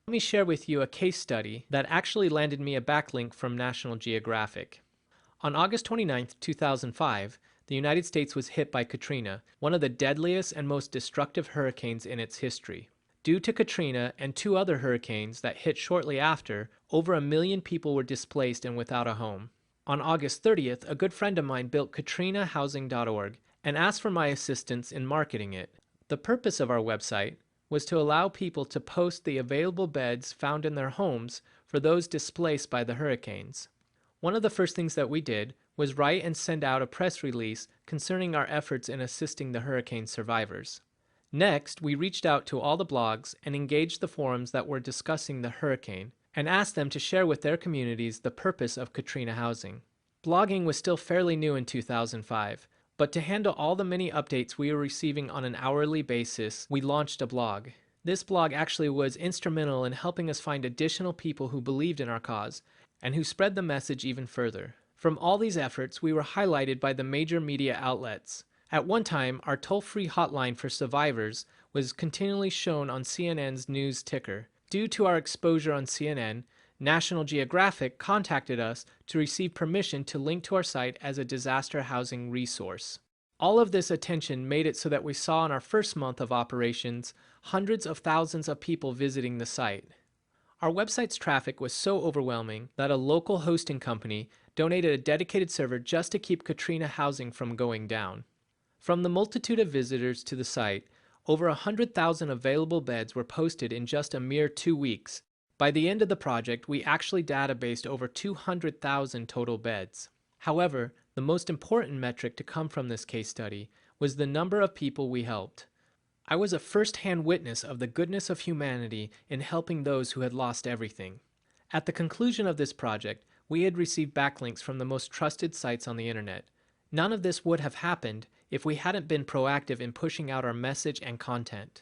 Let me share with you a case study that actually landed me a backlink from National Geographic. On August 29, 2005, the United States was hit by Katrina, one of the deadliest and most destructive hurricanes in its history. Due to Katrina and two other hurricanes that hit shortly after, over 1 million people were displaced and without a home. On August 30th, a good friend of mine built katrinahousing.org and asked for my assistance in marketing it. The purpose of our website was to allow people to post the available beds found in their homes for those displaced by the hurricanes. One of the first things that we did was write and send out a press release concerning our efforts in assisting the hurricane survivors. Next, we reached out to all the blogs and engaged the forums that were discussing the hurricane and asked them to share with their communities the purpose of Katrina Housing. Blogging was still fairly new in 2005, but to handle all the many updates we were receiving on an hourly basis, we launched a blog. This blog actually was instrumental in helping us find additional people who believed in our cause and who spread the message even further. From all these efforts, we were highlighted by the major media outlets. At one time, our toll-free hotline for survivors was continually shown on CNN's news ticker. Due to our exposure on CNN, National Geographic contacted us to receive permission to link to our site as a disaster housing resource. All of this attention made it so that we saw in our first month of operations hundreds of thousands of people visiting the site. Our website's traffic was so overwhelming that a local hosting company donated a dedicated server just to keep Katrina Housing from going down. From the multitude of visitors to the site, over 100,000 available beds were posted in just a mere 2 weeks. By the end of the project, we actually databased over 200,000 total beds. However, the most important metric to come from this case study was the number of people we helped. I was a first-hand witness of the goodness of humanity in helping those who had lost everything. At the conclusion of this project, we had received backlinks from the most trusted sites on the internet. None of this would have happened if we hadn't been proactive in pushing out our message and content.